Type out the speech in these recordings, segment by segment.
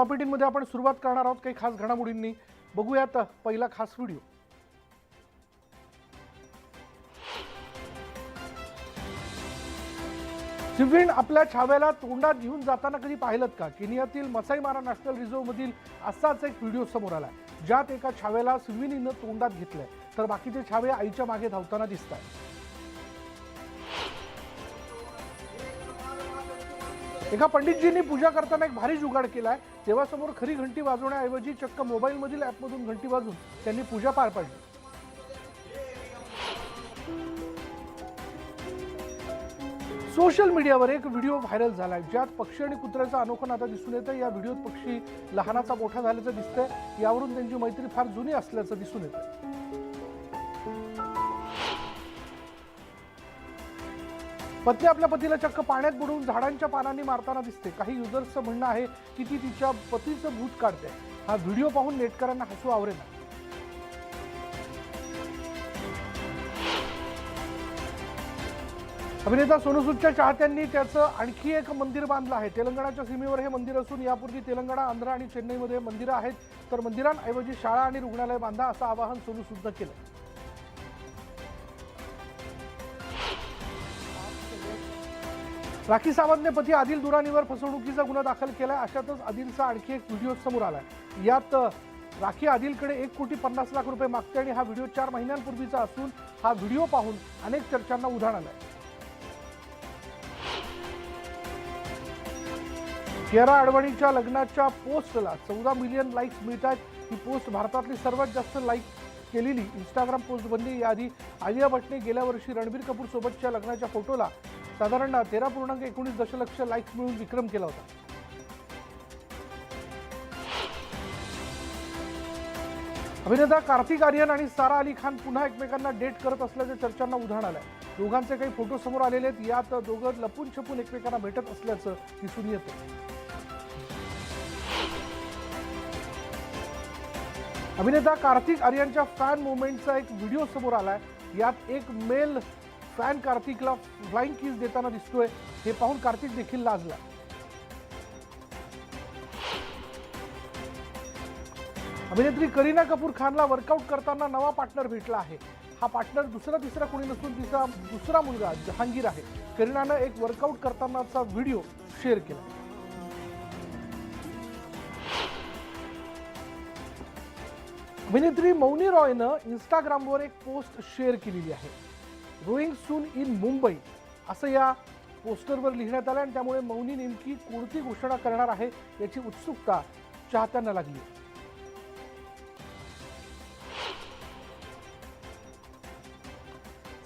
टॉपिटिंगमध्ये आपण सुरुवात करणार आहोत काही खास घडामोडींनी. बघूयात पहिला खास व्हिडिओ. सिव्हिन आपल्या छाव्याला तोंडात घेऊन जाताना कधी पाहिलं का? केनियातील मसाई मारा नॅशनल रिझर्व्ह मधील असाच एक व्हिडिओ समोर आला, ज्यात एका छाव्याला सिव्हिनीनं तोंडात घेतलंय, तर बाकीचे छावे आईच्या मागे धावताना दिसत आहेत. एका पंडितजींनी पूजा करताना एक भारी जुगाड केलाय. देवासमोर खरी घंटी वाजवण्याऐवजी चक्क मोबाईलमधील ॲपमधून घंटी वाजवून त्यांनी पूजा पार पाडली. सोशल मीडियावर एक व्हिडिओ व्हायरल झालाय, ज्यात पक्षी आणि कुत्र्याचं अनोखं नातं दिसून येतं. या व्हिडिओत पक्षी लहानाचा मोठा झाल्याचं दिसतंय. यावरून त्यांची मैत्री फार जुनी असल्याचं दिसून येतं. पत्नी आपल्या पतीला चक्क पाण्यात बुडवून झाडांच्या पानांनी मारताना दिसते. काही युजर्सचं म्हणणं आहे की ती तिच्या पतीचं भूत काढते. हा व्हिडिओ पाहून नेटकरांना हसू आवरेना. अभिनेता सोनू सूदच्या चाहत्यांनी त्याचं आणखी एक मंदिर बांधलं आहे. तेलंगणाच्या सीमेवर हे मंदिर असून यापूर्वी तेलंगणा, आंध्र आणि चेन्नईमध्ये मंदिरं आहेत, तर मंदिरांऐवजी शाळा आणि रुग्णालय बांधा असं आवाहन सोनू सूदनं केलं. राखी सावंतने पती आदिल दुरानीवर फसवणुकीचा गुन्हा दाखल केलाय. अशातच आदिलचा आणखी एक व्हिडिओ समोर आलाय. यात राखी आदिलकडे 1,50,00,000 रुपये मागते आणि हा व्हिडिओ 4 महिन्यांपूर्वीचा असून हा व्हिडिओ पाहून अनेक चर्चांना उधाण आलंय. कियारा अडवाणीच्या लग्नाच्या पोस्टला 14 मिलियन लाईक्स मिळतात. ही पोस्ट भारतातली सर्वात जास्त लाईक केलेली इंस्टाग्राम पोस्ट बनली. याआधी आलिया भट्टने गेल्या वर्षी रणबीर कपूर सोबतच्या लग्नाच्या फोटोला साधारण 13.19 दशलक्ष लाईक्स मिळून विक्रम केला होता. अभिनेता कार्तिक आर्यन आणि सारा अली खान पुन्हा एकमेकांना डेट करत असल्याच्या चर्चांना उधाण आलंय. दोघांचे काही फोटो समोर आलेले आहेत. यात दोघं लपून छपून एकमेकांना भेटत असल्याचं दिसून येतं. अभिनेता कार्तिक आर्यनच्या फॅन मोमेंटचा एक व्हिडिओ समोर आलाय. यात एक मेल फॅन कार्तिकला फ्लाइंग किस देताना दिसतोय. हे पाहून कार्तिक देखील लाजला. अभिनेत्री करीना कपूर खानला वर्कआउट करताना नवा पार्टनर भेटला आहे. हा पार्टनर तिसरा कोणी नसून तिचा दुसरा मुलगा जहांगीर आहे. करीनानं एक वर्कआउट करतानाचा व्हिडिओ शेअर केला. अभिनेत्री मौनी रॉयनं इंस्टाग्रामवर एक पोस्ट शेअर केलेली आहे. रोईंग सून इन मुंबई असं या पोस्टरवर लिहिण्यात आलं आणि त्यामुळे मौनी नेमकी कोणती घोषणा करणार आहे याची उत्सुकता चाहत्यांना लागली.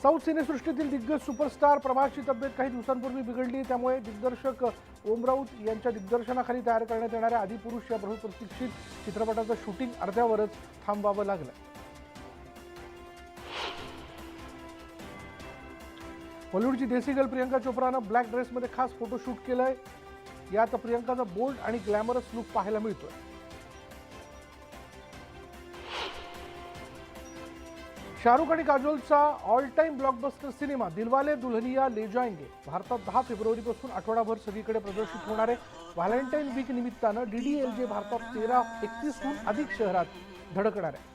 साऊथ सिनेसृष्टीतील दिग्गज सुपरस्टार प्रभासची तब्येत काही दिवसांपूर्वी बिघडली. त्यामुळे दिग्दर्शक ओम राऊत यांच्या दिग्दर्शनाखाली तयार करण्यात येणाऱ्या आदिपुरुष या बहुप्रतीक्षित चित्रपटाचं शूटिंग अर्ध्यावरच थांबवावं लागलं. बॉलिवूडची देसी गर्ल प्रियंका चोप्रानं ब्लॅक ड्रेसमध्ये खास फोटोशूट केलंय. यात प्रियंकाचा बोल्ड आणि ग्लॅमरस लुक पाहायला मिळतोय. शाहरुख आणि काजोलचा all time blockbuster cinema Dilwale Dulhania Le Jayenge भारतात 10 फेब्रुवारीपासून आठवडाभर सगळीकडे प्रदर्शित होणार आहे. व्हॅलेंटाईन वीक निमित्तानं DDLJ भारतात 31हून अधिक शहरात धडकणार आहे.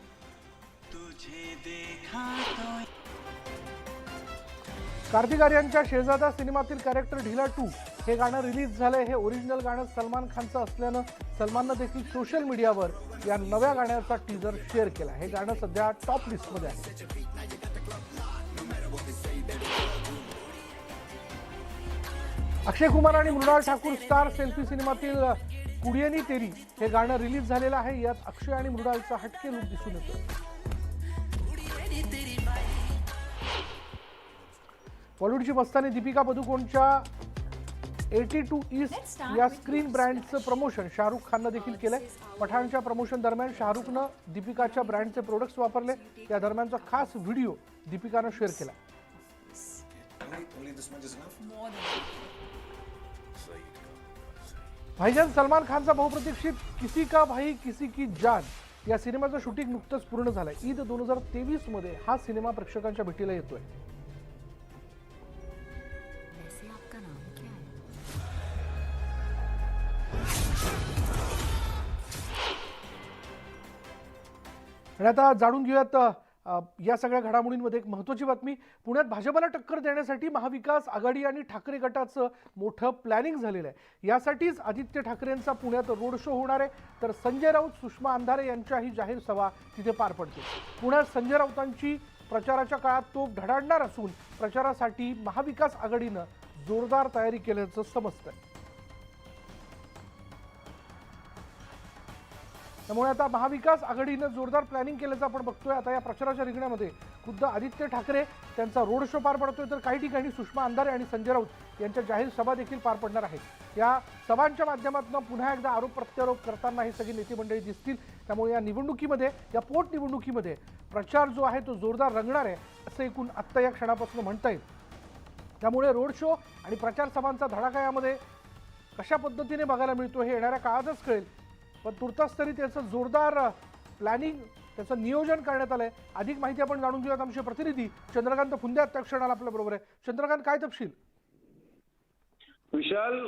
कार्तिक आर्यनच्या शेजादा सिनेमातील कॅरेक्टर ढिला 2 हे गाणं रिलीज झालंय. हे ओरिजिनल गाणं सलमान खानचं असल्यानं सलमाननं देखील सोशल मीडियावर या नव्या गाण्याचा टीजर शेअर केला. हे गाणं सध्या टॉप लिस्टमध्ये आहे. अक्षय कुमार आणि मृणाल ठाकूर स्टार सेल्फी सिनेमातील कुडियनी तेरी हे गाणं रिलीज झालेलं आहे. यात अक्षय आणि मृणालचा हटके लुक दिसून येतो. बॉलिवूडची मस्तानी दीपिका पदुकोणच्या 82 ईस्ट या स्क्रीन ब्रँडचं प्रमोशन शाहरुख खाननं देखील केलंय. पठाणच्या प्रमोशन दरम्यान शाहरुखनं दीपिकाच्या ब्रँडचे प्रोडक्ट्स वापरले. या दरम्यानचा खास व्हिडिओ दीपिकानं शेअर केला. भाईजान सलमान खानचा बहुप्रतीक्षित किसी का भाई किसी की जान या सिनेमाचं शूटिंग नुकतंच पूर्ण झालंय. ईद 2023 मध्ये हा सिनेमा प्रेक्षकांच्या भेटीला येतोय. आणि आता जाणून घेऊयात या सगळ्या घडामोडींमध्ये एक महत्त्वाची बातमी. पुण्यात भाजपला टक्कर देण्यासाठी महाविकास आघाडी आणि ठाकरे गटाचं मोठं प्लॅनिंग झालेलं आहे. यासाठीच आदित्य ठाकरेंचा पुण्यात रोड शो होणार आहे, तर संजय राऊत, सुषमा अंधारे यांच्याही जाहीर सभा तिथे पार पडतील. पुण्यात संजय राऊतांची प्रचाराच्या काळात तोफ धडाडणार असून प्रचारासाठी महाविकास आघाडीनं जोरदार तयारी केल्याचं समजतंय. त्यामुळे आता महाविकास आघाडीनं जोरदार प्लॅनिंग केल्याचं आपण बघतोय. आता या प्रचाराच्या रिंगणामध्ये खुद्द आदित्य ठाकरे त्यांचा रोड शो पार पडतोय, तर काही ठिकाणी सुषमा अंधारे आणि संजय राऊत यांच्या जाहीर सभा देखील पार पडणार आहेत. या सभांच्या माध्यमातून पुन्हा एकदा आरोप प्रत्यारोप करताना ही सगळी नेते मंडळी दिसतील. त्यामुळे या निवडणुकीमध्ये, या पोटनिवडणुकीमध्ये प्रचार जो आहे तो जोरदार रंगणार आहे असं एकूण आत्ता या क्षणापासून म्हणता येईल. त्यामुळे रोड शो आणि प्रचार सभांचा धडाका यामध्ये कशा पद्धतीने बघायला मिळतो हे येणाऱ्या काळातच कळेल. पण तुर्तास तरी त्याचं जोरदार प्लॅनिंग, त्याचं नियोजन करण्यात आलंय. अधिक माहिती आपण जाणून घेऊयात. आमचे प्रतिनिधी चंद्रकांत फुंदे त्या क्षणाला आपल्या बरोबर आहे. चंद्रकांत, काय तपशील? विशाल,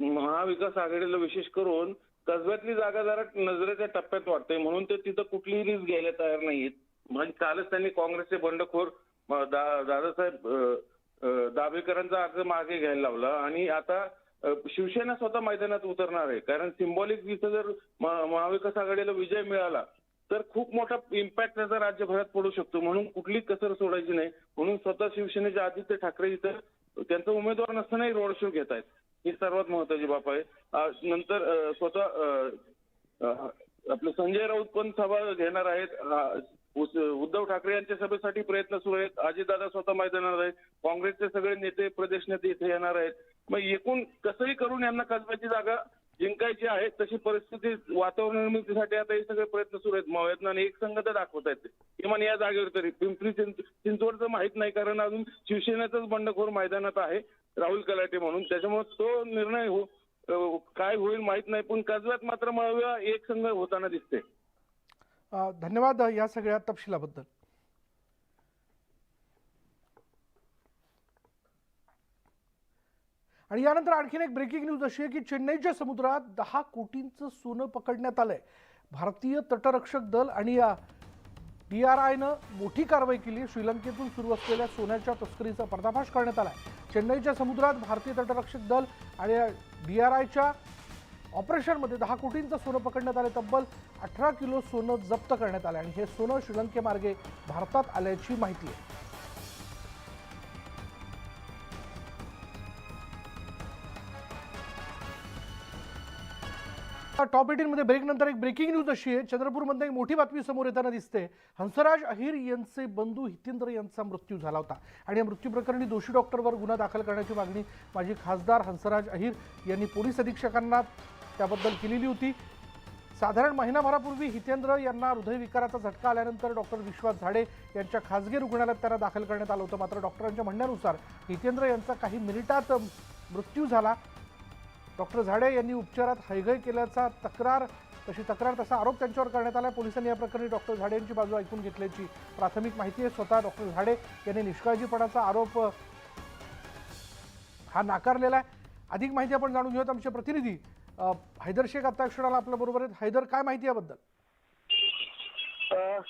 महाविकास आघाडीला विशेष करून कसब्यातली जागा जरा नजरेच्या टप्प्यात वाटते, म्हणून ते तिथं कुठलीही रिस्क घ्यायला तयार नाहीत. म्हणजे कालच त्यांनी काँग्रेसचे बंडखोर दादासाहेब दाभेकरांचा अर्ज मागे घ्यायला लावला आणि आता शिवसेना स्वतः मैदानात उतरणार आहे. कारण सिंबॉलिक इथं जर महाविकास आघाडीला विजय मिळाला तर खूप मोठा इम्पॅक्ट त्याचा राज्यभरात पडू शकतो. म्हणून कुठली कसर सोडायची नाही, म्हणून स्वतः शिवसेनेचे आदित्य ठाकरे इथं त्यांचा उमेदवार नसतानाही रोड शो घेत आहेत. ही सर्वात महत्वाची बाब आहे. नंतर स्वतः आपले संजय राऊत पण सभा घेणार आहेत. उद्धव ठाकरे यांच्या सभेसाठी प्रयत्न सुरू आहेत. अजितदादा स्वतः मैदानात आहेत. काँग्रेसचे सगळे नेते, प्रदेश नेते इथे येणार आहेत. मग एकूण कसंही करून यांना कसब्याची जागा जिंकायची आहे, तशी परिस्थिती वातावरण निर्मितीसाठी आता हे सगळे प्रयत्न सुरू आहेत. मयत्नाने एक संगत दाखवत आहेत किमान या जागेवर तरी. पिंपरी चिंचवडचं माहीत नाही, कारण अजून शिवसेनेचाच बंडखोर मैदानात आहे राहुल कलाटे म्हणून. त्याच्यामुळे तो निर्णय काय होईल माहित नाही, पण कसब्यात मात्र मळव्या एक संघ होताना दिसते. धन्यवाद या सगळ्या तपशिलाबद्दल. आणि यानंतर आणखीन एक ब्रेकिंग न्यूज अशी आहे की चेन्नईच्या समुद्रात 10 कोटींचं सोनं पकडण्यात आलंय. भारतीय तटरक्षक दल आणि DRIनं मोठी कारवाई केली. श्रीलंकेतून सुरू असलेल्या सोन्याच्या तस्करीचा पर्दाफाश करण्यात आलाय. चेन्नईच्या समुद्रात भारतीय तटरक्षक दल आणि DRIच्या ऑपरेशनमध्ये 10 कोटींचं सोनं पकडण्यात आलं. तब्बल 18 किलो सोनं जप्त करण्यात आलं आणि हे सोनं श्रीलंकेमार्गे भारतात आल्याची माहिती आहे. टॉप 18 मध्ये ब्रेक नंतर एक ब्रेकिंग न्यूज अशी आहे. चंद्रपूरमध्ये एक मोठी बातमी समोर येताना दिसते. हंसराज अहिर यांचे बंधू हितेंद्र यांचा मृत्यू झाला होता आणि या मृत्यू प्रकरणी दोषी डॉक्टरवर गुन्हा दाखल करण्याची मागणी माजी खासदार हंसराज अहिर यांनी पोलीस अधीक्षकांना त्याबद्दल केलेली होती. साधारण महिनाभरापूर्वी हितेंद्र यांना हृदयविकाराचा झटका आल्यानंतर डॉक्टर विश्वास झाडे यांच्या खासगी रुग्णालयात त्यांना दाखल करण्यात आलं होतं. मात्र डॉक्टरांच्या म्हणण्यानुसार हितेंद्र यांचा काही मिनिटात मृत्यू झाला. डॉक्टर झाडे यांनी उपचारात हयगय केल्याचा तसा आरोप त्यांच्यावर करण्यात आला. पोलिसांनी या प्रकरणी डॉक्टर झाडे यांची बाजू ऐकून घेतल्याची प्राथमिक माहिती आहे. स्वतः डॉक्टर झाडे यांनी निष्काळजीपणाचा आरोप हा नाकारलेला आहे. अधिक माहिती आपण जाणून घेऊयात. आमचे प्रतिनिधी हैदर शेख आता क्षणाला आपल्या बरोबर आहेत. हैदर, काय माहिती याबद्दल?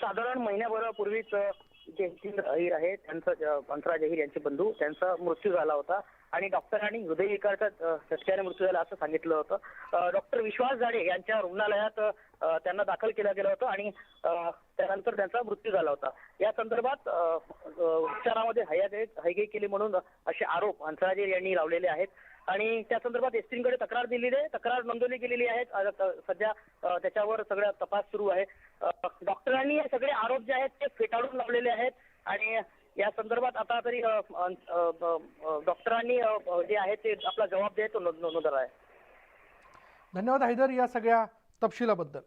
साधारण महिन्याभरापूर्वीच जे हितेंद्र अहिर आहे त्यांचा हंसराज अहिर यांचे बंधू त्यांचा मृत्यू झाला होता आणि डॉक्टरांनी हृदयविकाराच्या झटक्याने मृत्यू झाला असं सांगितलं होतं. डॉक्टर विश्वास झाडे यांच्या रुग्णालयात त्यांना दाखल केलं गेलं होतं आणि त्यानंतर त्यांचा मृत्यू झाला होता. या संदर्भात उपचारामध्ये हयगय केली म्हणून असे आरोप हंसराज अहिर यांनी लावलेले आहेत आणि त्या संदर्भात एसपींकडे तक्रार दिलेली आहे. तक्रार नोंदवली गेलेली आहे. सध्या त्याच्यावर सगळा तपास सुरू आहे. डॉक्टरांनी हे सगळे आरोप जे आहेत ते फेटाळून लावलेले आहेत आणि या संदर्भात आता तरी डॉक्टरांनी जे आहे ते आपला जबाब देत नोंदवला आहे. धन्यवाद हैदर या सगळ्या तपशिलाबद्दल.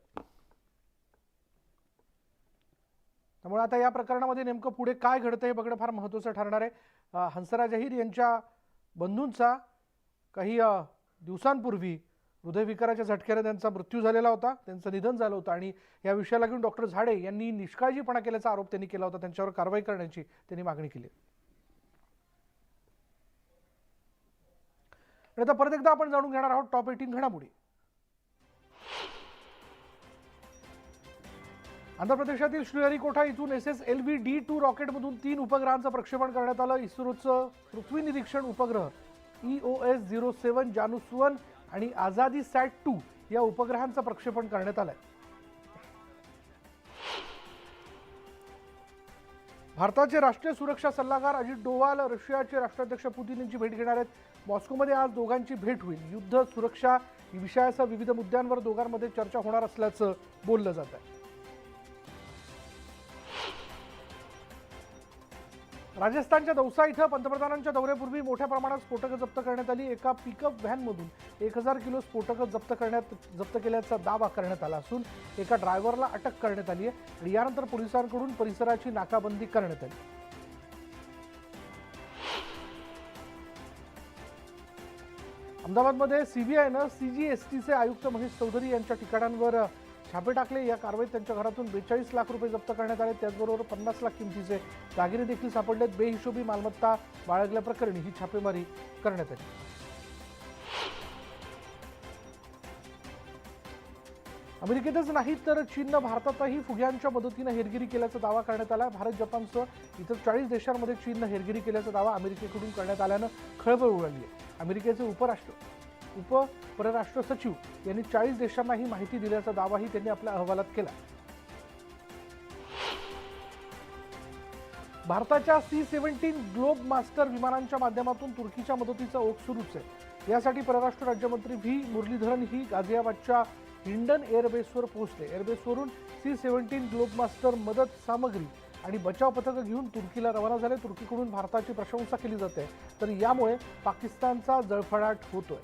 त्यामुळे आता या प्रकरणामध्ये नेमकं पुढे काय घडतं हे बघणं फार महत्त्वाचं ठरणार आहे. हंसराज अहिर यांच्या बंधूंचा काही दिवसांपूर्वी हृदयविकाराच्या झटक्याने त्यांचा मृत्यू झालेला होता, त्यांचं निधन झालं होतं आणि या विषयाला घेऊन डॉक्टर झाडे यांनी निष्काळजीपणा केल्याचा आरोप त्यांनी केला होता. त्यांच्यावर कारवाई करण्याची त्यांनी मागणी केली. आणि आता परत एकदा आपण जाणून घेणार आहोत टॉप 18 घडामोडी. आंध्र प्रदेशातील श्रीहरिकोटा इथून SSLV-D2 रॉकेटमधून 3 उपग्रहांचं प्रक्षेपण करण्यात आलं. इस्रोचं पृथ्वी निरीक्षण उपग्रह EOS-07 जानुस-1 आणि आझादी सॅट-2 या उपग्रहांचं प्रक्षेपण करण्यात आलंय. भारताचे राष्ट्रीय सुरक्षा सल्लागार अजित डोवाल रशियाचे राष्ट्राध्यक्ष पुतीन यांची भेट घेणार आहेत. मॉस्कोमध्ये आज दोघांची भेट होईल. युद्ध, सुरक्षा विषयासह विविध मुद्द्यांवर दोघांमध्ये चर्चा होणार असल्याचं बोललं जात आहे. राजस्थानच्या दौसा इथं पंतप्रधानांच्या दौऱ्यापूर्वी मोठ्या प्रमाणात स्फोटकं जप्त करण्यात आली. एका पिकअप व्हॅनमधून 1000 किलो स्फोटकं जप्त केल्याचा दावा करण्यात आला असून एका ड्रायव्हरला अटक करण्यात आली आहे आणि यानंतर पोलिसांकडून परिसराची नाकाबंदी करण्यात आली. अहमदाबादमध्ये CBIनं CGSTचे आयुक्त महेश चौधरी यांच्या ठिकाणांवर छापे टाकले. या कारवाईत त्यांच्या घरातून 42 लाख रुपये जप्त करण्यात आले. त्याचबरोबर 50 लाख किमतीचे दागिने देखील सापडलेत. बेहिशोबी मालमत्ता बाळगल्याप्रकरणी ही छापेमारी करण्यात आली. अमेरिकेतच नाही तर चीननं भारतातही फुग्यांच्या मदतीनं हेरगिरी केल्याचा दावा करण्यात आला. भारत, जपानसह इतर 40 देशांमध्ये चीननं हेरगिरी केल्याचा दावा अमेरिकेकडून करण्यात आल्यानं खळबळ उडाली आहे. अमेरिकेचे परराष्ट्र सचिव यांनी 40 देशांना ही माहिती दिल्याचा दावाही त्यांनी आपल्या अहवालात केला. भारताच्या C-17 ग्लोब मास्टर विमानांच्या माध्यमातून तुर्कीच्या मदतीचा ओघ सुरूच आहे. यासाठी परराष्ट्र राज्यमंत्री V मुरलीधरन ही गाझियाबादच्या हिंडन एअरबेसवर पोहोचले. एअरबेसवरून C-17 ग्लोब मास्टर मदत सामग्री आणि बचाव पथकं घेऊन तुर्कीला रवाना झाले. तुर्कीकडून भारताची प्रशंसा केली जाते, तर यामुळे पाकिस्तानचा जळफळाट होतोय.